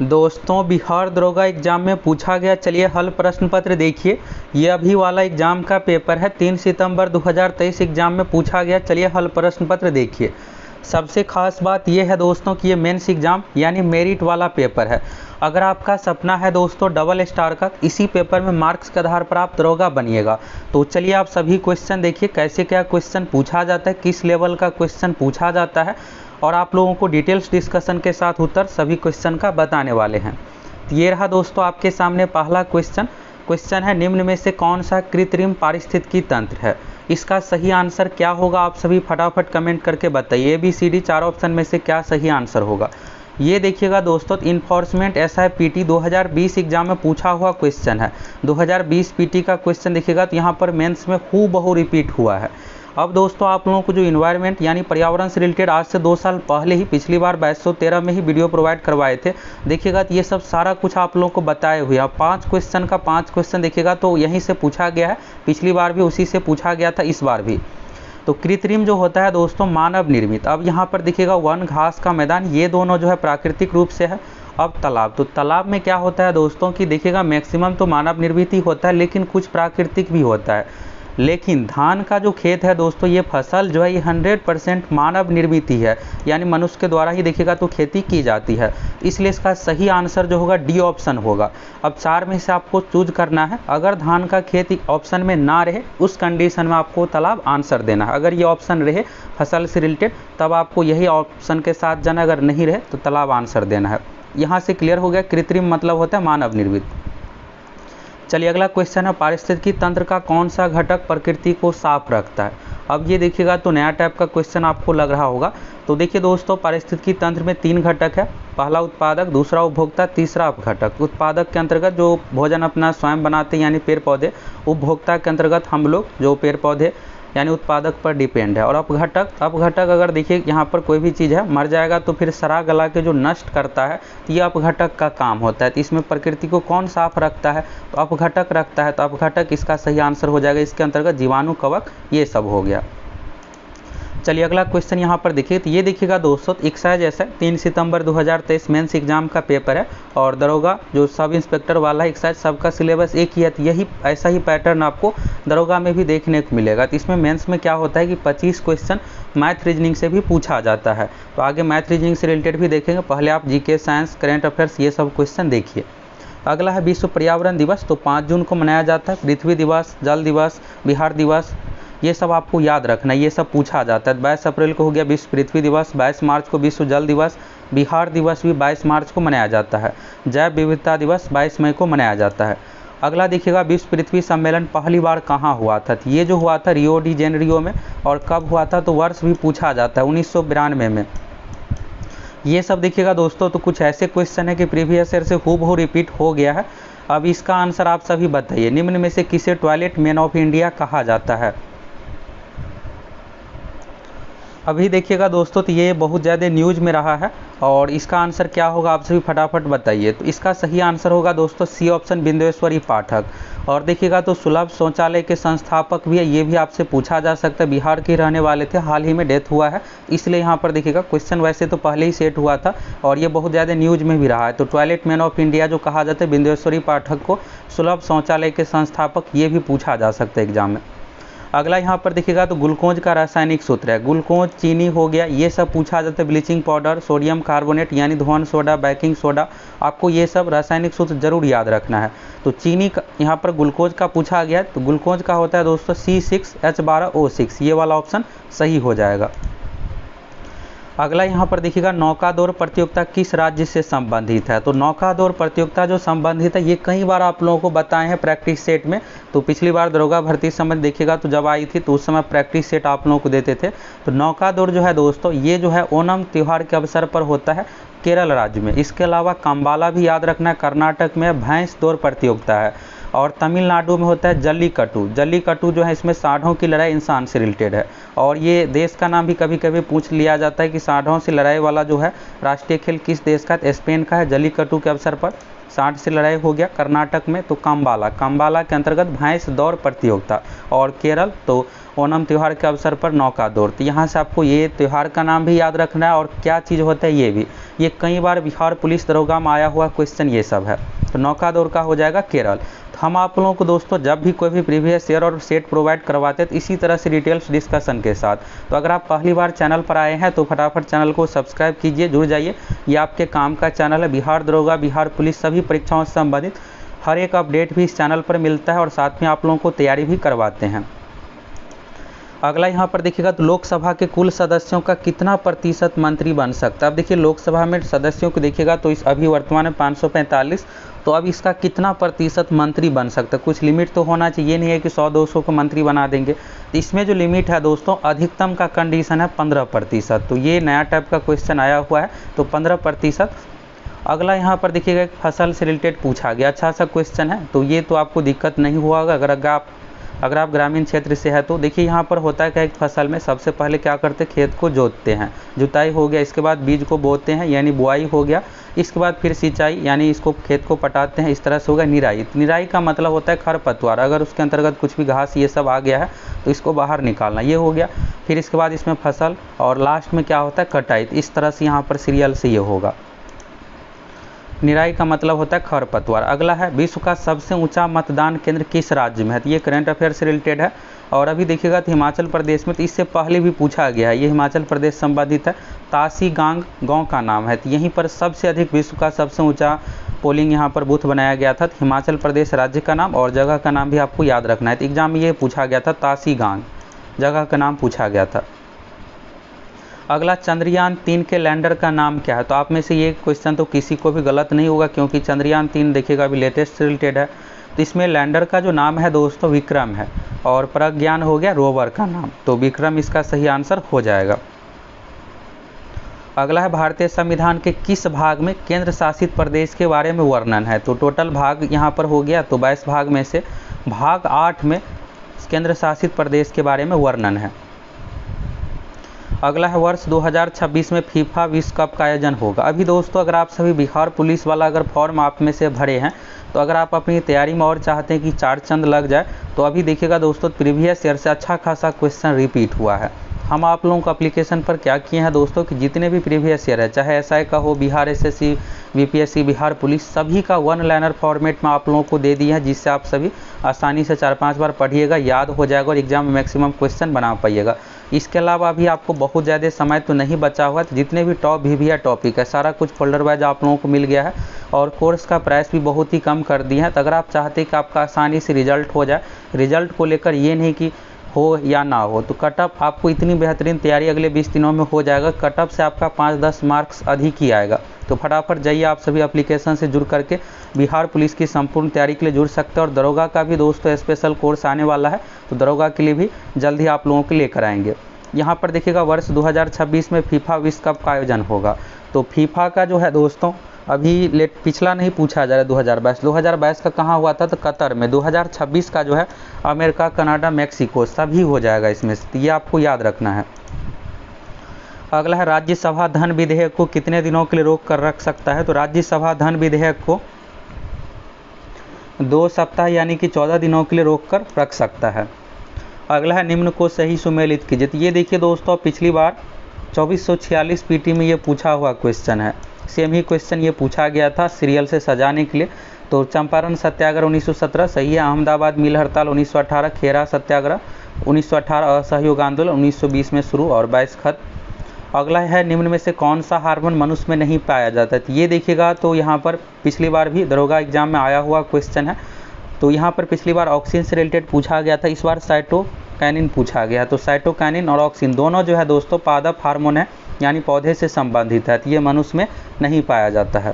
दोस्तों, बिहार दरोगा एग्जाम में पूछा गया, चलिए हल प्रश्न पत्र देखिए। ये अभी वाला एग्जाम का पेपर है, 3 सितंबर 2023 एग्जाम में पूछा गया। चलिए हल प्रश्न पत्र देखिए। सबसे खास बात यह है दोस्तों कि ये मेंस एग्जाम यानी मेरिट वाला पेपर है। अगर आपका सपना है दोस्तों डबल स्टार का, इसी पेपर में मार्क्स के आधार पर आप दरोगा बनिएगा। तो चलिए आप सभी क्वेश्चन देखिए, कैसे क्या क्वेश्चन पूछा जाता है, किस लेवल का क्वेश्चन पूछा जाता है, और आप लोगों को डिटेल्स डिस्कशन के साथ उत्तर सभी क्वेश्चन का बताने वाले हैं। तो ये रहा दोस्तों आपके सामने पहला क्वेश्चन है, निम्न में से कौन सा कृत्रिम पारिस्थितिकी तंत्र है। इसका सही आंसर क्या होगा, आप सभी फटाफट कमेंट करके बताइए। ABCD 4 ऑप्शन में से क्या सही आंसर होगा। ये देखिएगा दोस्तों, इन्फोर्समेंट SI PT 2020 एग्जाम में पूछा हुआ क्वेश्चन है। 2020 PT का क्वेश्चन देखिएगा तो यहाँ पर मेंस में हूबहू रिपीट हुआ है। अब दोस्तों आप लोगों को जो इन्वायरमेंट यानी पर्यावरण से रिलेटेड आज से 2 साल पहले ही, पिछली बार 2213 में ही वीडियो प्रोवाइड करवाए थे, देखिएगा तो ये सब सारा कुछ आप लोगों को बताए हुए। अब 5 क्वेश्चन का 5 क्वेश्चन देखिएगा तो यहीं से पूछा गया है, पिछली बार भी उसी से पूछा गया था, इस बार भी। तो कृत्रिम जो होता है दोस्तों मानव निर्मित। अब यहाँ पर देखिएगा वन, घास का मैदान, ये दोनों जो है प्राकृतिक रूप से है। अब तालाब, तो तालाब में क्या होता है दोस्तों कि देखिएगा मैक्सिमम तो मानव निर्मित ही होता है, लेकिन कुछ प्राकृतिक भी होता है। लेकिन धान का जो खेत है दोस्तों, ये फसल जो है ये 100% मानव निर्मित ही है, यानी मनुष्य के द्वारा ही देखिएगा तो खेती की जाती है। इसलिए इसका सही आंसर जो होगा D ऑप्शन होगा। अब 4 में से आपको चूज करना है। अगर धान का खेती ऑप्शन में ना रहे, उस कंडीशन में आपको तालाब आंसर देना है। अगर ये ऑप्शन रहे फसल से रिलेटेड, तब आपको यही ऑप्शन के साथ जाना। अगर नहीं रहे तो तालाब आंसर देना है। यहाँ से क्लियर हो गया, कृत्रिम मतलब होता है मानव निर्मित। चलिए अगला क्वेश्चन है, पारिस्थितिकी तंत्र का कौन सा घटक प्रकृति को साफ रखता है। अब ये देखिएगा तो नया टाइप का क्वेश्चन आपको लग रहा होगा। तो देखिए दोस्तों, पारिस्थितिकी तंत्र में 3 घटक है। पहला उत्पादक, दूसरा उपभोक्ता, तीसरा अपघटक। उत्पादक के अंतर्गत जो भोजन अपना स्वयं बनाते हैं यानी पेड़ पौधे। उपभोक्ता के अंतर्गत हम लोग जो पेड़ पौधे यानी उत्पादक पर डिपेंड है। और अपघटक अगर देखिए यहाँ पर कोई भी चीज़ है मर जाएगा तो फिर सड़ा गला के जो नष्ट करता है, तो ये अपघटक का काम होता है। तो इसमें प्रकृति को कौन साफ रखता है, तो अपघटक रखता है। तो अपघटक इसका सही आंसर हो जाएगा। इसके अंतर्गत जीवाणु, कवक, ये सब हो गया। चलिए अगला क्वेश्चन यहाँ पर देखिए, तो ये देखिएगा दोस्तों एक्साइज ऐसा 3 सितंबर 2023 मेंस एग्जाम का पेपर है। और दरोगा जो सब इंस्पेक्टर वाला एक्साइज, सबका सिलेबस एक ही है। तो यही ऐसा ही पैटर्न आपको दरोगा में भी देखने को मिलेगा। तो इसमें मेंस में क्या होता है कि 25 क्वेश्चन मैथ रीजनिंग से भी पूछा जाता है। तो आगे मैथ रीजनिंग से रिलेटेड भी देखेंगे, पहले आप GK, साइंस, करेंट अफेयर्स ये सब क्वेश्चन देखिए। अगला है विश्व पर्यावरण दिवस। तो 5 जून को मनाया जाता है। पृथ्वी दिवस, जल दिवस, बिहार दिवस, ये सब आपको याद रखना, ये सब पूछा जाता है। 22 अप्रैल को हो गया विश्व पृथ्वी दिवस, 22 मार्च को विश्व जल दिवस, बिहार दिवस भी 22 मार्च को मनाया जाता है। जैव विविधता दिवस 22 मई को मनाया जाता है। अगला देखिएगा, विश्व पृथ्वी सम्मेलन पहली बार कहाँ हुआ था। तो ये जो हुआ था रियो डी जेनेरियो में। और कब हुआ था, तो वर्ष भी पूछा जाता है, 1992 में। ये सब देखिएगा दोस्तों, तो कुछ ऐसे क्वेश्चन है कि प्रीवियस ईयर से हूबहू रिपीट हो गया है। अब इसका आंसर आप सभी बताइए, निम्न में से किसे टॉयलेट मैन ऑफ इंडिया कहा जाता है। अभी देखिएगा दोस्तों, तो ये बहुत ज़्यादा न्यूज़ में रहा है। और इसका आंसर क्या होगा, आप सभी फटाफट बताइए। तो इसका सही आंसर होगा दोस्तों C ऑप्शन, बिंदेश्वरी पाठक। और देखिएगा तो सुलभ शौचालय के संस्थापक भी है, ये भी आपसे पूछा जा सकता है। बिहार के रहने वाले थे, हाल ही में डेथ हुआ है, इसलिए यहाँ पर देखिएगा क्वेश्चन वैसे तो पहले ही सेट हुआ था और ये बहुत ज़्यादा न्यूज़ में भी रहा है। तो टॉयलेट मैन ऑफ इंडिया जो कहा जाता है बिंदेश्वरी पाठक को, सुलभ शौचालय के संस्थापक, ये भी पूछा जा सकता है एग्जाम में। अगला यहाँ पर देखिएगा तो ग्लूकोज का रासायनिक सूत्र है। ग्लूकोज चीनी हो गया, ये सब पूछा जाता है। ब्लीचिंग पाउडर, सोडियम कार्बोनेट यानी धुआं सोडा, बेकिंग सोडा, आपको ये सब रासायनिक सूत्र जरूर याद रखना है। तो चीनी का यहाँ पर ग्लूकोज का पूछा गया, तो ग्लूकोज का होता है दोस्तों C6H12O6, ये वाला ऑप्शन सही हो जाएगा। अगला यहाँ पर देखिएगा, नौका दौड़ प्रतियोगिता किस राज्य से संबंधित है। तो नौका दौड़ प्रतियोगिता जो संबंधित है, ये कई बार आप लोगों को बताए हैं प्रैक्टिस सेट में। तो पिछली बार दरोगा भर्ती संबंध देखिएगा तो जब आई थी तो उस समय प्रैक्टिस सेट आप लोगों को देते थे। तो नौका दौड़ जो है दोस्तों, ये जो है ओणम त्यौहार के अवसर पर होता है केरल राज्य में। इसके अलावा कंबाला भी याद रखना है, कर्नाटक में भैंस दौड़ प्रतियोगिता है। और तमिलनाडु में होता है जल्लीकट्टू। जल्लीकट्टू जो है इसमें सांडों की लड़ाई इंसान से रिलेटेड है। और ये देश का नाम भी कभी कभी पूछ लिया जाता है कि सांडों से लड़ाई वाला जो है राष्ट्रीय खेल किस देश का है, स्पेन का है। जल्लीकट्टू के अवसर पर सांड से लड़ाई हो गया। कर्नाटक में तो काम्बाला के अंतर्गत भैंस दौड़ प्रतियोगिता। और केरल तो ओणम त्यौहार के अवसर पर नौका दौड़। तो यहाँ से आपको ये त्यौहार का नाम भी याद रखना है और क्या चीज़ होता है ये भी। ये कई बार बिहार पुलिस दरोगा में आया हुआ क्वेश्चन ये सब है। तो नौका दौड़ का हो जाएगा केरल। तो हम आप लोगों को दोस्तों जब भी कोई भी प्रीवियस ईयर और सेट प्रोवाइड करवाते हैं तो इसी तरह से डिटेल्स डिस्कशन के साथ। तो अगर आप पहली बार चैनल पर आए हैं तो फटाफट चैनल को सब्सक्राइब कीजिए, जुड़ जाइए। ये आपके काम का चैनल है। बिहार दरोगा, बिहार पुलिस सभी परीक्षाओं से संबंधित हर एक अपडेट भी इस चैनल पर मिलता है और साथ में आप लोगों को तैयारी भी करवाते हैं। अगला यहाँ पर देखिएगा तो लोकसभा के कुल सदस्यों का कितना प्रतिशत मंत्री बन सकता है। अब देखिए लोकसभा में सदस्यों को देखिएगा तो इस अभी वर्तमान में 545। तो अब इसका कितना प्रतिशत मंत्री बन सकता है, कुछ लिमिट तो होना चाहिए। नहीं है कि 100-200 को मंत्री बना देंगे। तो इसमें जो लिमिट है दोस्तों अधिकतम का कंडीशन है 15%। तो ये नया टाइप का क्वेश्चन आया हुआ है तो 15%। अगला यहाँ पर देखिएगा एक फसल से रिलेटेड पूछा गया, अच्छा सा क्वेश्चन है। तो ये तो आपको दिक्कत नहीं हुआ होगा अगर आप ग्रामीण क्षेत्र से है तो। देखिए यहाँ पर होता है क्या, एक फसल में सबसे पहले क्या करते हैं, खेत को जोतते हैं, जुताई हो गया, इसके बाद बीज को बोते हैं यानी बुआई हो गया, इसके बाद फिर सिंचाई यानी इसको खेत को पटाते हैं, इस तरह से होगा निराई। निराई का मतलब होता है खरपतवार, अगर उसके अंतर्गत कुछ भी घास ये सब आ गया है तो इसको बाहर निकालना, ये हो गया। फिर इसके बाद इसमें फसल और लास्ट में क्या होता है कटाई। इस तरह से यहाँ पर सीरियल से ये होगा। निराई का मतलब होता है खरपतवार। अगला है विश्व का सबसे ऊंचा मतदान केंद्र किस राज्य में है। तो ये करंट अफेयर से रिलेटेड है। और अभी देखिएगा तो हिमाचल प्रदेश में, तो इससे पहले भी पूछा गया है, ये हिमाचल प्रदेश संबंधित है। तासी गांग गांव का नाम है। तो यहीं पर सबसे अधिक विश्व का सबसे ऊंचा पोलिंग यहाँ पर बूथ बनाया गया था। तो हिमाचल प्रदेश राज्य का नाम और जगह का नाम भी आपको याद रखना है। तो एग्जाम में ये पूछा गया था, तासी गांग जगह का नाम पूछा गया था। अगला चंद्रयान 3 के लैंडर का नाम क्या है। तो आप में से ये क्वेश्चन तो किसी को भी गलत नहीं होगा क्योंकि चंद्रयान 3 देखिएगा अभी लेटेस्ट रिलेटेड है। तो इसमें लैंडर का जो नाम है दोस्तों विक्रम है और प्रज्ञान हो गया रोवर का नाम। तो विक्रम इसका सही आंसर हो जाएगा। अगला है भारतीय संविधान के किस भाग में केंद्र शासित प्रदेश के बारे में वर्णन है। तो टोटल भाग यहाँ पर हो गया तो 22 भाग में से भाग 8 में केंद्र शासित प्रदेश के बारे में वर्णन है। अगला है वर्ष 2026 में फीफा विश्व कप का आयोजन होगा। अभी दोस्तों अगर आप सभी बिहार पुलिस वाला अगर फॉर्म आप में से भरे हैं तो अगर आप अपनी तैयारी में और चाहते हैं कि 4 चंद लग जाए तो अभी देखिएगा दोस्तों प्रीवियस ईयर से अच्छा खासा क्वेश्चन रिपीट हुआ है। हम आप लोगों को एप्लीकेशन पर क्या किए हैं दोस्तों कि जितने भी प्रीवियस ईयर है, चाहे एसआई का हो, Bihar SSC, BPSC, Bihar police, सभी का 1 लाइनर फॉर्मेट में आप लोगों को दे दिया है जिससे आप सभी आसानी से 4-5 बार पढ़िएगा, याद हो जाएगा और एग्जाम में मैक्सिमम क्वेश्चन बना पाइएगा। इसके अलावा अभी आपको बहुत ज़्यादा समय तो नहीं बचा हुआ है। तो जितने भी टॉप VVI टॉपिक है सारा कुछ फोल्डर वाइज आप लोगों को मिल गया है और कोर्स का प्राइस भी बहुत ही कम कर दिया है। तो अगर आप चाहते हैं कि आपका आसानी से रिजल्ट हो जाए, रिजल्ट को लेकर ये नहीं कि हो या ना हो, तो कटअप आपको इतनी बेहतरीन तैयारी अगले 20 दिनों में हो जाएगा। कटअप से आपका 5-10 मार्क्स अधिक ही आएगा। तो फटाफट जाइए आप सभी एप्लीकेशन से जुड़ करके बिहार पुलिस की संपूर्ण तैयारी के लिए जुड़ सकते हैं। और दरोगा का भी दोस्तों स्पेशल कोर्स आने वाला है तो दरोगा के लिए भी जल्द ही आप लोगों को लेकर आएंगे। यहाँ पर देखिएगा वर्ष 2026 में फीफा विश्व कप का आयोजन होगा। तो फीफा का जो है दोस्तों अभी पिछला नहीं पूछा जा रहा है 2022 का कहाँ हुआ था तो कतर में। 2026 का जो है अमेरिका, कनाडा, मैक्सिको सभी हो जाएगा इसमें से, तो ये आपको याद रखना है। अगला है राज्यसभा धन विधेयक को कितने दिनों के लिए रोक कर रख सकता है। तो राज्यसभा धन विधेयक को 2 सप्ताह यानी कि 14 दिनों के लिए रोक कर रख सकता है। अगला है निम्न को सही सुमेलित कीजिए। तो ये देखिए दोस्तों पिछली बार 2446 पीटी में ये पूछा हुआ क्वेश्चन है। सेम ही क्वेश्चन ये पूछा गया था सीरियल से सजाने के लिए। तो चंपारण सत्याग्रह 1917 सही है। अहमदाबाद मिल हड़ताल 1918, खेरा सत्याग्रह 1918, असहयोग आंदोलन 1920 में शुरू और 22 खत्म। अगला है निम्न में से कौन सा हार्मोन मनुष्य में नहीं पाया जाता है। तो ये देखिएगा तो यहाँ पर पिछली बार भी दरोगा एग्जाम में आया हुआ क्वेश्चन है। तो यहाँ पर पिछली बार ऑक्सीजन से रिलेटेड पूछा गया था, इस बार साइटोकाइनिन पूछा गया। तो साइटोकाइनिन और ऑक्सीजन दोनों जो है दोस्तों पादप हार्मोन है यानी पौधे से संबंधित है। तो ये मनुष्य में नहीं पाया जाता है।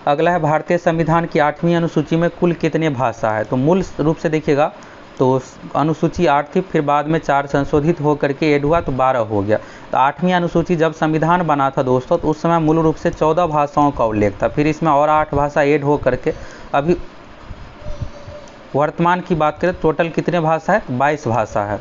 अगला है भारतीय संविधान की 8वीं अनुसूची में कुल कितने भाषा है। तो मूल रूप से देखिएगा तो अनुसूची 8 थी, फिर बाद में 4 संशोधित हो करके ऐड हुआ तो 12 हो गया। तो 8वीं अनुसूची जब संविधान बना था दोस्तों तो उस समय मूल रूप से 14 भाषाओं का उल्लेख था, फिर इसमें और 8 भाषा ऐड हो करके अभी वर्तमान की बात करें टोटल कितने भाषा है, 22 भाषा है।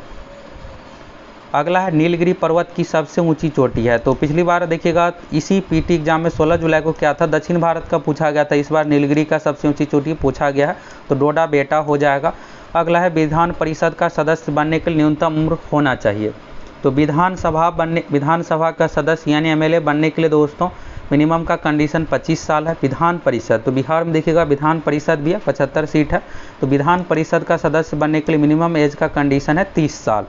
अगला है नीलगिरी पर्वत की सबसे ऊंची चोटी है। तो पिछली बार देखिएगा इसी पीटी एग्जाम में 16 जुलाई को क्या था, दक्षिण भारत का पूछा गया था। इस बार नीलगिरी का सबसे ऊंची चोटी पूछा गया है, तो डोडा बेटा हो जाएगा। अगला है विधान परिषद का सदस्य बनने के लिए न्यूनतम उम्र होना चाहिए। तो विधानसभा का सदस्य यानी एमएलए बनने के लिए दोस्तों मिनिमम का कंडीशन 25 साल है। विधान परिषद, तो बिहार में देखिएगा विधान परिषद भी है, 75 सीट है। तो विधान परिषद का सदस्य बनने के लिए मिनिमम एज का कंडीशन है 30 साल।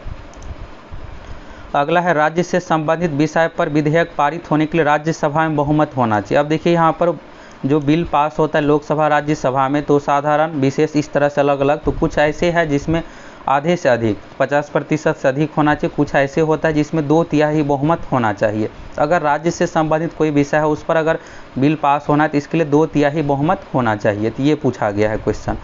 अगला है राज्य से संबंधित विषय पर विधेयक पारित होने के लिए राज्यसभा में बहुमत होना चाहिए। अब देखिए यहाँ पर जो बिल पास होता है लोकसभा राज्यसभा में, तो साधारण विशेष इस तरह से अलग अलग, तो कुछ ऐसे है जिसमें आधे से अधिक 50% से अधिक होना चाहिए, कुछ ऐसे होता है जिसमें 2/3 बहुमत होना चाहिए। अगर राज्य से संबंधित कोई विषय है उस पर अगर बिल पास होना है तो इसके लिए 2/3 बहुमत होना चाहिए। तो ये पूछा गया है क्वेश्चन।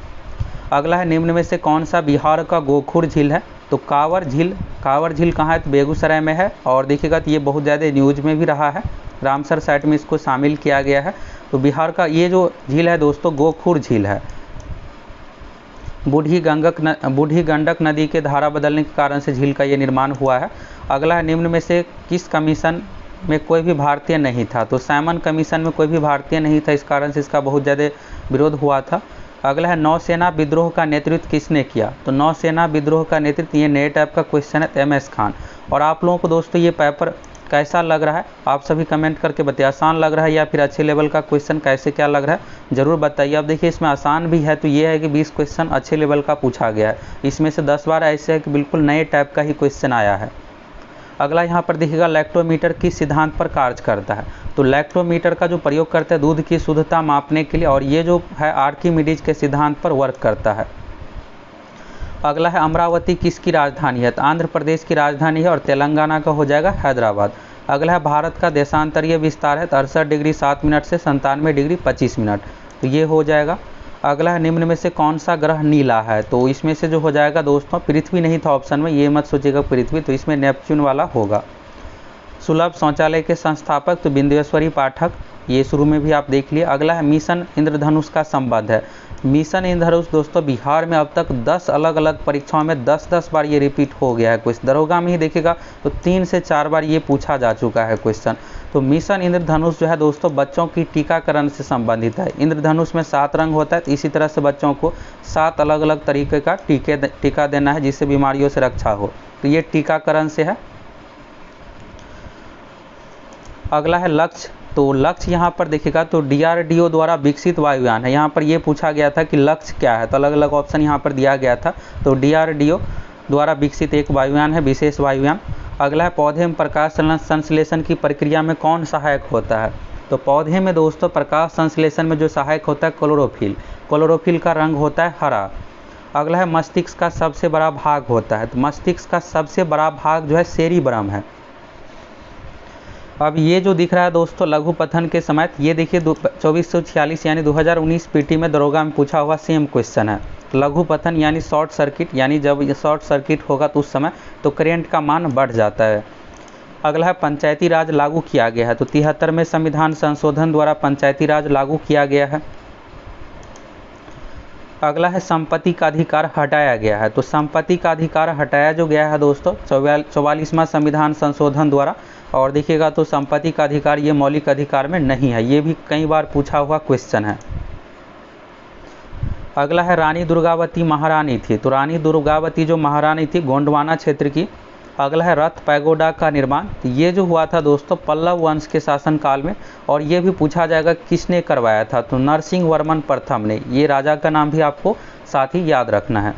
अगला है निम्न में से कौन सा बिहार का गोखुर झील है। तो कांवर झील कहाँ है, तो बेगूसराय में है। और देखिएगा तो ये बहुत ज़्यादा न्यूज में भी रहा है, रामसर साइट में इसको शामिल किया गया है। तो बिहार का ये जो झील है दोस्तों गोखुर झील है। बूढ़ी गंडक नदी के धारा बदलने के कारण से झील का ये निर्माण हुआ है। अगला है निम्न में से किस कमीशन में कोई भी भारतीय नहीं था। तो साइमन कमीशन में कोई भी भारतीय नहीं था, इस कारण से इसका बहुत ज़्यादा विरोध हुआ था। अगला है नौसेना विद्रोह का नेतृत्व किसने किया। तो नौसेना विद्रोह का नेतृत्व, ये नए टाइप का क्वेश्चन है, MS खान। और आप लोगों को दोस्तों ये पेपर कैसा लग रहा है आप सभी कमेंट करके बताइए, आसान लग रहा है या फिर अच्छे लेवल का क्वेश्चन कैसे क्या लग रहा है ज़रूर बताइए। अब देखिए इसमें आसान भी है, तो ये है कि 20 क्वेश्चन अच्छे लेवल का पूछा गया है, इसमें से 10 बार ऐसे है कि बिल्कुल नए टाइप का ही क्वेश्चन आया है। अगला यहाँ पर देखिएगा लैक्टोमीटर किस सिद्धांत पर कार्य करता है। तो लैक्टोमीटर का जो प्रयोग करते हैं दूध की शुद्धता मापने के लिए, और ये जो है आर्किमिडीज के सिद्धांत पर वर्क करता है। अगला है अमरावती किसकी राजधानी है। तो आंध्र प्रदेश की राजधानी है और तेलंगाना का हो जाएगा हैदराबाद। अगला है भारत का देशांतरीय विस्तार है, तो 68 डिग्री 7 मिनट से 97 डिग्री 25 मिनट, तो ये हो जाएगा। अगला है निम्न में से कौन सा ग्रह नीला है। तो इसमें से जो हो जाएगा दोस्तों पृथ्वी नहीं था ऑप्शन में, ये मत सोचिएगा पृथ्वी, तो इसमें नेपच्यून वाला होगा। सुलभ शौचालय के संस्थापक तो बिंदेश्वरी पाठक, ये शुरू में भी आप देख लिए। अगला है मिशन इंद्रधनुष का संबंध है। मिशन इंद्रधनुष दोस्तों बिहार में अब तक 10 अलग अलग परीक्षाओं में 10-10 बार ये रिपीट हो गया है क्वेश्चन। दरोगा में ही देखिएगा तो 3 से 4 बार ये पूछा जा चुका है क्वेश्चन। तो मिशन इंद्रधनुष जो है दोस्तों बच्चों की टीकाकरण से संबंधित है। इंद्रधनुष में 7 रंग होता है, तो इसी तरह से बच्चों को 7 अलग अलग तरीके का टीका देना है जिससे बीमारियों से रक्षा हो, तो ये टीकाकरण से है। अगला है लक्ष्य। तो लक्ष्य यहाँ पर देखिएगा तो DRDO द्वारा विकसित वायुयान है। यहाँ पर ये पूछा गया था कि लक्ष्य क्या है, तो अलग अलग ऑप्शन यहाँ पर दिया गया था। तो DRDO द्वारा विकसित एक वायुयान है, विशेष वायुयान। अगला है पौधे में प्रकाश संश्लेषण की प्रक्रिया में कौन सहायक होता है। तो पौधे में दोस्तों प्रकाश संश्लेषण में जो सहायक होता है क्लोरोफिल का रंग होता है हरा। अगला है मस्तिष्क का सबसे बड़ा भाग होता है। तो मस्तिष्क का सबसे बड़ा भाग जो है सेरिब्रम है। अब ये जो दिख रहा है दोस्तों लघु पठन के समय, ये देखिए 2446 यानी 2019 पीटी में दरोगा में पूछा हुआ सेम क्वेश्चन है। लघु पठन यानी शॉर्ट सर्किट, यानी जब ये शॉर्ट सर्किट होगा तो उस समय तो करंट का मान बढ़ जाता है। अगला है पंचायती राज लागू किया गया है। तो 73वें संविधान संशोधन द्वारा पंचायती राज लागू किया गया है। अगला है संपत्ति का अधिकार हटाया गया है। तो संपत्ति का अधिकार हटाया जो गया है दोस्तों 44वां संविधान संशोधन द्वारा। और देखिएगा तो संपत्ति का अधिकार ये मौलिक अधिकार में नहीं है, ये भी कई बार पूछा हुआ क्वेश्चन है। अगला है रानी दुर्गावती महारानी थी। तो रानी दुर्गावती जो महारानी थी गोंडवाना क्षेत्र की। अगला है रथ पैगोडा का निर्माण, तो ये जो हुआ था दोस्तों पल्लव वंश के शासनकाल में, और ये भी पूछा जाएगा किसने करवाया था। तो नरसिंह वर्मन प्रथम ने, ये राजा का नाम भी आपको साथ ही याद रखना है।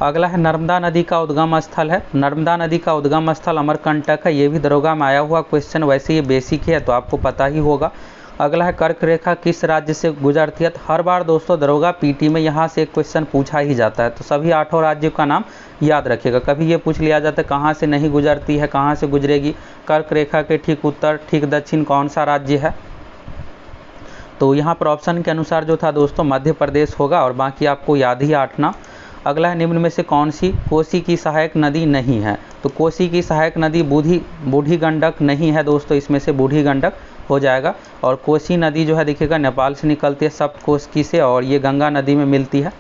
अगला है नर्मदा नदी का उद्गम स्थल है। नर्मदा नदी का उद्गम स्थल अमरकंटक है, ये भी दरोगा में आया हुआ क्वेश्चन, वैसे ये बेसिक है तो आपको पता ही होगा। अगला है कर्क रेखा किस राज्य से गुजरती है। तो हर बार दोस्तों दरोगा पीटी में यहाँ से एक क्वेश्चन पूछा ही जाता है, तो सभी 8 राज्यों का नाम याद रखिएगा। कभी ये पूछ लिया जाता है कहाँ से नहीं गुजरती है, कहाँ से गुजरेगी। कर्क रेखा के ठीक उत्तर ठीक दक्षिण कौन सा राज्य है। तो यहाँ पर ऑप्शन के अनुसार जो था दोस्तों मध्य प्रदेश होगा, और बाकी आपको याद ही रखना। अगला है निम्न में से कौन सी कोसी की सहायक नदी नहीं है। तो कोसी की सहायक नदी बूढ़ी गंडक नहीं है दोस्तों, इसमें से बूढ़ी गंडक हो जाएगा। और कोसी नदी जो है देखिएगा नेपाल से निकलती है सप्तकोशी से, और ये गंगा नदी में मिलती है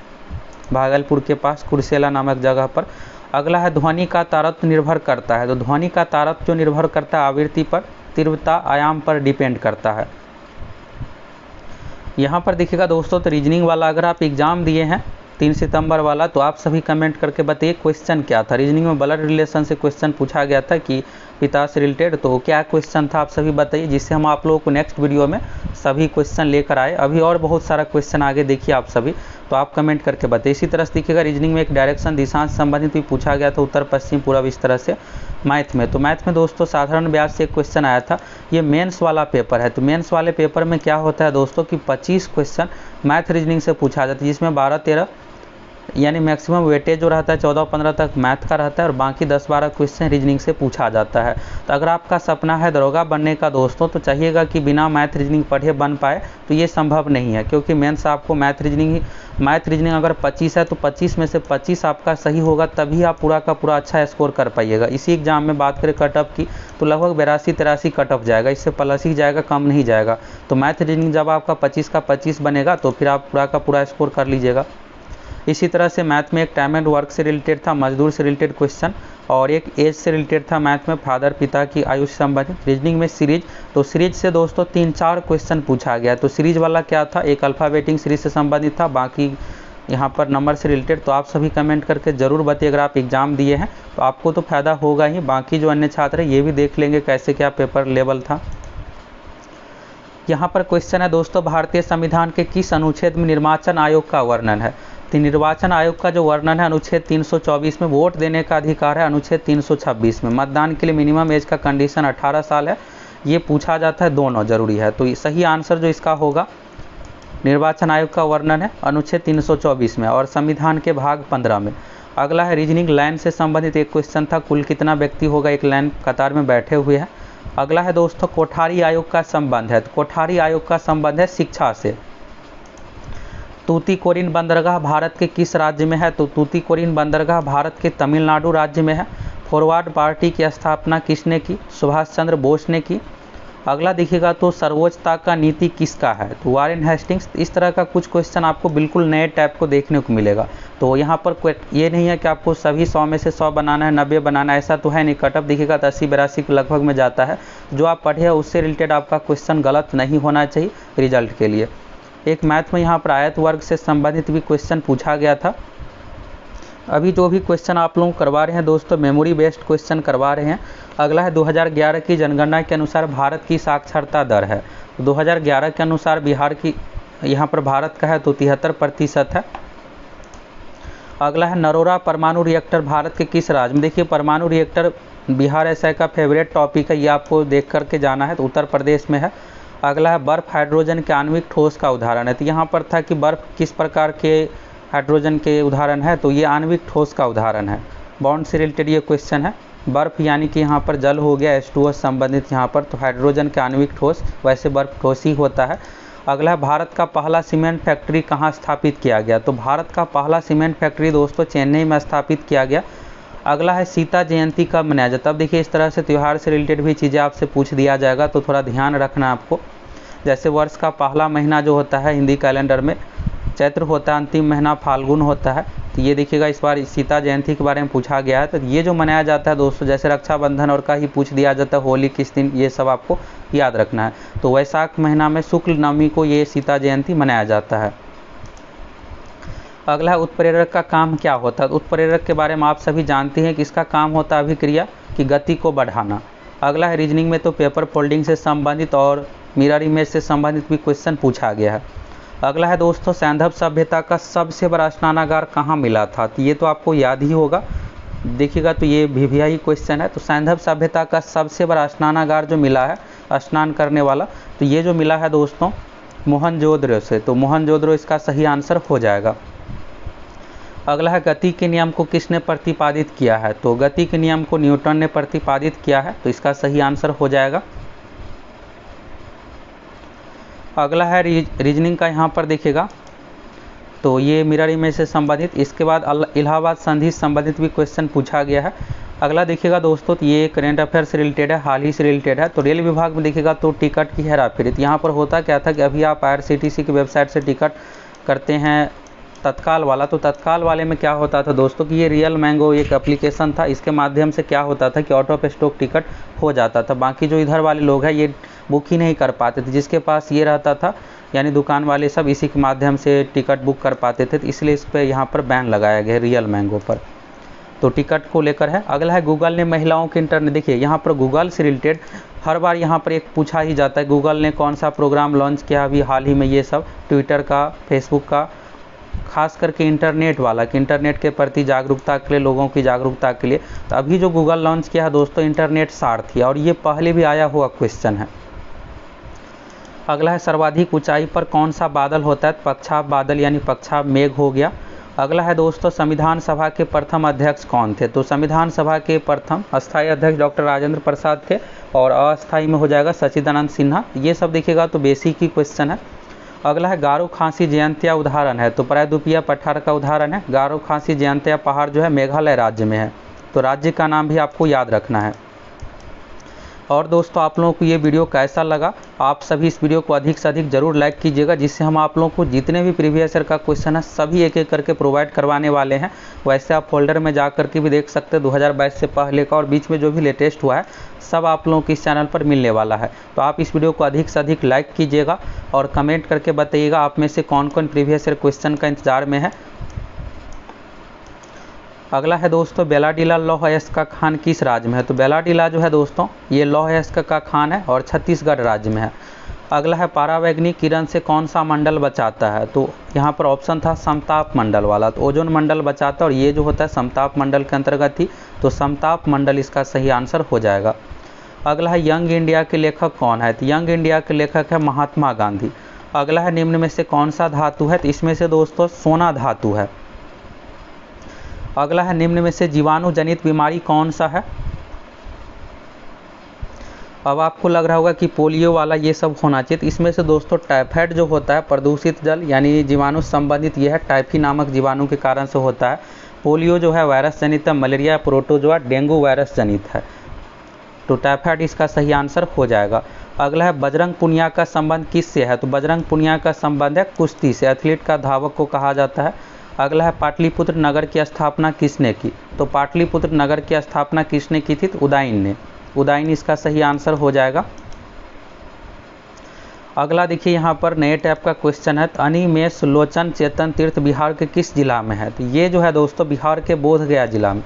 भागलपुर के पास कुर्सेला नामक जगह पर। अगला है ध्वनि का तारतम्य निर्भर करता है। तो ध्वनि का तारतम्य जो निर्भर करता है आवृत्ति पर, तीव्रता, आयाम पर डिपेंड करता है। यहाँ पर देखिएगा दोस्तों, तो रीजनिंग वाला अगर आप एग्ज़ाम दिए हैं 3 सितंबर वाला, तो आप सभी कमेंट करके बताइए क्वेश्चन क्या था। रीजनिंग में ब्लड रिलेशन से क्वेश्चन पूछा गया था कि पिता से रिलेटेड, तो क्या क्वेश्चन था आप सभी बताइए, जिससे हम आप लोगों को नेक्स्ट वीडियो में सभी क्वेश्चन लेकर आए। अभी और बहुत सारा क्वेश्चन आगे देखिए आप सभी, तो आप कमेंट करके बताइए। इसी तरह से देखिएगा रीजनिंग में एक डायरेक्शन दिशा से संबंधित भी पूछा गया था, उत्तर पश्चिम पूर्व, इस तरह से। मैथ में, तो मैथ में दोस्तों साधारण ब्याज से एक क्वेश्चन आया था। ये मेंस वाला पेपर है, तो मेंस वाले पेपर में क्या होता है दोस्तों कि 25 क्वेश्चन मैथ रीजनिंग से पूछा जाता है, जिसमें 12-13 यानी मैक्सिमम वेटेज जो रहता है 14-15 तक मैथ का रहता है, और बाकी 10-12 क्वेश्चन रीजनिंग से पूछा जाता है। तो अगर आपका सपना है दरोगा बनने का दोस्तों, तो चाहिएगा कि बिना मैथ रीजनिंग पढ़े बन पाए, तो ये संभव नहीं है, क्योंकि मेंस आपको मैथ रीजनिंग अगर 25 है तो 25 में से 25 आपका सही होगा, तभी आप पूरा का पूरा अच्छा स्कोर कर पाइएगा। इसी एग्जाम में बात करें कट ऑफ की, तो लगभग 82-83 कट ऑफ जाएगा, इससे प्लस ही जाएगा, कम नहीं जाएगा। तो मैथ रीजनिंग जब आपका 25 का 25 बनेगा, तो फिर आप पूरा का पूरा स्कोर कर लीजिएगा। इसी तरह से मैथ में एक टाइम एंड वर्क से रिलेटेड था, मजदूर से रिलेटेड क्वेश्चन, और एक एज से रिलेटेड था मैथ में, फादर पिता की आयु से संबंधित। रीजनिंग में सीरीज, तो सीरीज से दोस्तों 3-4 क्वेश्चन पूछा गया। तो सीरीज वाला क्या था, एक अल्फ़ाबेटिक सीरीज से संबंधित था, बाकी यहाँ पर नंबर से रिलेटेड। तो आप सभी कमेंट करके ज़रूर बताइए, अगर आप एग्ज़ाम दिए हैं तो आपको तो फ़ायदा होगा ही, बाकी जो अन्य छात्र हैं ये भी देख लेंगे कैसे क्या पेपर लेवल था। यहाँ पर क्वेश्चन है दोस्तों, भारतीय संविधान के किस अनुच्छेद में निर्वाचन आयोग का वर्णन है। तो निर्वाचन आयोग का जो वर्णन है अनुच्छेद 324 में, वोट देने का अधिकार है अनुच्छेद 326 में, मतदान के लिए मिनिमम एज का कंडीशन 18 साल है। ये पूछा जाता है, दोनों जरूरी है। तो सही आंसर जो इसका होगा, निर्वाचन आयोग का वर्णन है अनुच्छेद 324 में और संविधान के भाग 15 में। अगला है रीजनिंग, लाइन से संबंधित एक क्वेश्चन था, कुल कितना व्यक्ति होगा एक लाइन कतार में बैठे हुए हैं। अगला है दोस्तों, कोठारी आयोग का संबंध है। तो कोठारी आयोग का संबंध है शिक्षा से। तूतीकोरिन बंदरगाह भारत के किस राज्य में है। तो तूतीकोरिन बंदरगाह भारत के तमिलनाडु राज्य में है। फॉरवर्ड पार्टी की स्थापना किसने की, सुभाष चंद्र बोस ने की। अगला देखिएगा तो सर्वोच्चता का नीति किसका है, तो वारेन हेस्टिंग्स। इस तरह का कुछ क्वेश्चन आपको बिल्कुल नए टाइप को देखने को मिलेगा। तो यहाँ पर ये नहीं है कि आपको सभी 100 में से 100 बनाना है, 90 बनाना है, ऐसा तो है नहीं। कटअप देखिएगा तो 80-82 के लगभग में जाता है। जो आप पढ़े हैं उससे रिलेटेड आपका क्वेश्चन गलत नहीं होना चाहिए रिजल्ट के लिए। एक मैथ में यहाँ पर आयत वर्ग से संबंधित भी क्वेश्चन पूछा गया था। अभी जो भी क्वेश्चन आप लोग करवा रहे हैं दोस्तों, मेमोरी बेस्ड क्वेश्चन करवा रहे हैं। अगला है 2011 की जनगणना के अनुसार भारत की साक्षरता दर है। 2011 के अनुसार बिहार की, यहाँ पर भारत का है तो 73% है। अगला है नरोरा परमाणु रिएक्टर भारत के किस राज्य में। देखिए परमाणु रिएक्टर बिहार एसआई का फेवरेट टॉपिक है, ये आपको देख करके जाना है, तो उत्तर प्रदेश में है। अगला है बर्फ हाइड्रोजन के आणविक ठोस का उदाहरण है। तो यहाँ पर था कि बर्फ किस प्रकार के हाइड्रोजन के उदाहरण है, तो ये आणविक ठोस का उदाहरण है। बॉन्ड से रिलेटेड ये क्वेश्चन है। बर्फ यानी कि यहाँ पर जल हो गया, H2O संबंधित यहाँ पर, तो हाइड्रोजन के आणविक ठोस, वैसे बर्फ ठोस ही होता है। अगला है भारत का पहला सीमेंट फैक्ट्री कहाँ स्थापित किया गया। तो भारत का पहला सीमेंट फैक्ट्री दोस्तों चेन्नई में स्थापित किया गया। अगला है सीता जयंती कब मनाया जाता है। अब देखिए इस तरह से त्यौहार से रिलेटेड भी चीज़ें आपसे पूछ दिया जाएगा, तो थोड़ा ध्यान रखना आपको। जैसे वर्ष का पहला महीना जो होता है हिंदी कैलेंडर में चैत्र होता है, अंतिम महीना फाल्गुन होता है। तो ये देखिएगा इस बार सीता जयंती के बारे में पूछा गया है। तो ये जो मनाया जाता है दोस्तों, जैसे रक्षाबंधन और का ही पूछ दिया जाता है, होली किस दिन, ये सब आपको याद रखना है। तो वैशाख महीना में शुक्ल नवमी को ये सीता जयंती मनाया जाता है। अगला है उत्प्रेरक का काम क्या होता है। उत्प्रेरक के बारे में आप सभी जानते हैं कि इसका काम होता है अभिक्रिया की गति को बढ़ाना। अगला है रीजनिंग में तो पेपर फोल्डिंग से संबंधित और मिरर इमेज से संबंधित भी क्वेश्चन पूछा गया है। अगला है दोस्तों सैंधव सभ्यता का सबसे बड़ा स्नानागार कहाँ मिला था। तो ये तो आपको याद ही होगा, देखिएगा तो ये VVI क्वेश्चन है। तो सैंधव सभ्यता का सबसे बड़ा स्नानागार जो मिला है, स्नान करने वाला, तो ये जो मिला है दोस्तों मोहनजोदड़ो से। तो मोहनजोदड़ो इसका सही आंसर हो जाएगा। अगला है गति के नियम को किसने प्रतिपादित किया है। तो गति के नियम को न्यूटन ने प्रतिपादित किया है, तो इसका सही आंसर हो जाएगा। अगला है रीजनिंग का, यहाँ पर देखिएगा तो ये मिरर इमेज से संबंधित। इसके बाद इलाहाबाद संधि से संबंधित भी क्वेश्चन पूछा गया है। अगला देखिएगा दोस्तों, तो ये करेंट अफेयर से रिलेटेड है, हाल ही से रिलेटेड है। तो रेल विभाग में देखिएगा तो टिकट की हेराफेरी। तो यहाँ पर होता क्या था कि अभी आप IRCTC की वेबसाइट से टिकट करते हैं तत्काल वाला, तो तत्काल वाले में क्या होता था दोस्तों कि ये रियल मैंगो एक एप्लीकेशन था, इसके माध्यम से क्या होता था कि आउट ऑफ स्टॉक टिकट हो जाता था। बाकी जो इधर वाले लोग हैं ये बुक ही नहीं कर पाते थे, जिसके पास ये रहता था यानी दुकान वाले सब इसी के माध्यम से टिकट बुक कर पाते थे। तो इसलिए इस पर यहाँ पर बैन लगाया गया है रियल मैंगो पर। तो टिकट को लेकर है। अगला है गूगल ने महिलाओं के इंटरनेट। देखिए यहाँ पर गूगल से रिलेटेड हर बार यहाँ पर एक पूछा ही जाता है, गूगल ने कौन सा प्रोग्राम लॉन्च किया अभी हाल ही में। ये सब ट्विटर का, फेसबुक का, खास करके इंटरनेट वाला कि इंटरनेट के प्रति जागरूकता के लिए, लोगों की जागरूकता के लिए। तो अभी जो गूगल लॉन्च किया है दोस्तों इंटरनेट सारथी, और ये पहले भी आया हुआ क्वेश्चन है। अगला है सर्वाधिक ऊंचाई पर कौन सा बादल होता है। पक्षाभ बादल यानी पक्षाभ मेघ हो गया। अगला है दोस्तों, संविधान सभा के प्रथम अध्यक्ष कौन थे। तो संविधान सभा के प्रथम अस्थायी अध्यक्ष डॉक्टर राजेंद्र प्रसाद थे, और अस्थायी में हो जाएगा सच्चिदानंद सिन्हा। ये सब देखिएगा तो बेसिक ही क्वेश्चन है। अगला है गारो खासी जयंतिया उदाहरण है। तो प्रायद्वीपीय पठार का उदाहरण है। गारो खासी जयंतिया पहाड़ जो है मेघालय राज्य में है। तो राज्य का नाम भी आपको याद रखना है। और दोस्तों आप लोगों को ये वीडियो कैसा लगा, आप सभी इस वीडियो को अधिक से अधिक जरूर लाइक कीजिएगा, जिससे हम आप लोगों को जितने भी प्रीवियस ईयर का क्वेश्चन है सभी एक एक करके प्रोवाइड करवाने वाले हैं। वैसे आप फोल्डर में जा करके भी देख सकते हैं 2022 से पहले का, और बीच में जो भी लेटेस्ट हुआ है सब आप लोगों को इस चैनल पर मिलने वाला है। तो आप इस वीडियो को अधिक से अधिक लाइक कीजिएगा और कमेंट करके बताइएगा आप में से कौन कौन प्रीवियस ईयर क्वेश्चन का इंतजार में है। अगला है दोस्तों, बेलाडीला लौह अयस्क का खान किस राज्य में है। तो बेलाडीला जो है दोस्तों ये लौह अयस्क का खान है और छत्तीसगढ़ राज्य में है। अगला है परावैंगनी किरण से कौन सा मंडल बचाता है। तो यहाँ पर ऑप्शन था समताप मंडल वाला, तो ओजोन मंडल बचाता है, और ये जो होता है समताप मंडल के अंतर्गत ही, तो समताप मंडल इसका सही आंसर हो जाएगा। अगला है यंग इंडिया के लेखक कौन है। तो यंग इंडिया के लेखक है महात्मा गांधी। अगला है निम्न में से कौन सा धातु है। तो इसमें से दोस्तों सोना धातु है। अगला है निम्न में से जीवाणु जनित बीमारी कौन सा है। अब आपको लग रहा होगा कि पोलियो वाला ये सब होना चाहिए। तो इसमें से दोस्तों टाइफाइड जो होता है प्रदूषित जल यानी जीवाणु संबंधित, यह है टाइफी नामक जीवाणु के कारण से होता है। पोलियो जो है वायरस जनित है। मलेरिया प्रोटोजोआ डेंगू वायरस जनित है। तो टाइफाइड इसका सही आंसर हो जाएगा। अगला है बजरंग पुनिया का संबंध किससे है। तो बजरंग पुनिया का संबंध है कुश्ती से, एथलीट का धावक को कहा जाता है। अगला है पाटलिपुत्र नगर की स्थापना किसने की। तो पाटलिपुत्र नगर की स्थापना किसने की थी। तो उदयन ने। उदयन इसका सही आंसर हो जाएगा। अगला देखिए यहाँ पर नए टाइप का क्वेश्चन है। अनिमेष लोचन चेतन तीर्थ बिहार के किस जिला में है। तो ये जो है दोस्तों बिहार के बोधगया जिला में।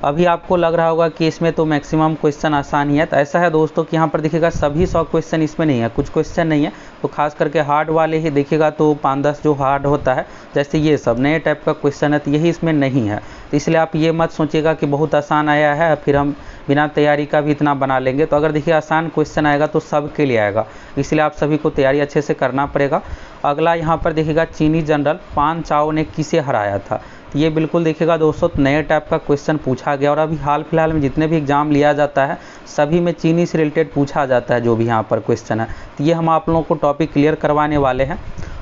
अभी आपको लग रहा होगा कि इसमें तो मैक्सिमम क्वेश्चन आसान ही है। तो ऐसा है दोस्तों कि यहाँ पर देखिएगा सभी 100 क्वेश्चन इसमें नहीं है, कुछ क्वेश्चन नहीं है। तो खास करके हार्ड वाले ही देखिएगा तो 5-10 जो हार्ड होता है, जैसे ये सब नए टाइप का क्वेश्चन है, तो यही इसमें नहीं है। तो इसलिए आप ये मत सोचिएगा कि बहुत आसान आया है फिर हम बिना तैयारी का भी इतना बना लेंगे। तो अगर देखिए आसान क्वेश्चन आएगा तो सब के लिए आएगा, इसलिए आप सभी को तैयारी अच्छे से करना पड़ेगा। अगला यहाँ पर देखिएगा चीनी जनरल पान चाओ ने किसे हराया था। ये बिल्कुल देखिएगा दोस्तों नए टाइप का क्वेश्चन पूछा गया, और अभी हाल फिलहाल में जितने भी एग्जाम लिया जाता है सभी में चीनी से रिलेटेड पूछा जाता है जो भी यहाँ पर क्वेश्चन है। तो ये हम आप लोगों को टॉपिक क्लियर करवाने वाले हैं।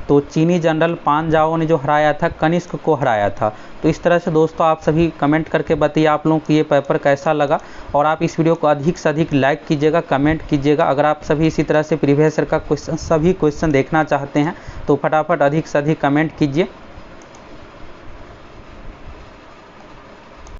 तो चीनी जनरल पान जाओ ने जो हराया था कनिष्क को हराया था। तो इस तरह से दोस्तों आप सभी कमेंट करके बताइए आप लोगों को ये पेपर कैसा लगा, और आप इस वीडियो को अधिक से अधिक लाइक कीजिएगा, कमेंट कीजिएगा। अगर आप सभी इसी तरह से प्रीवियस ईयर का क्वेश्चन सभी क्वेश्चन देखना चाहते हैं तो फटाफट अधिक से अधिक कमेंट कीजिए।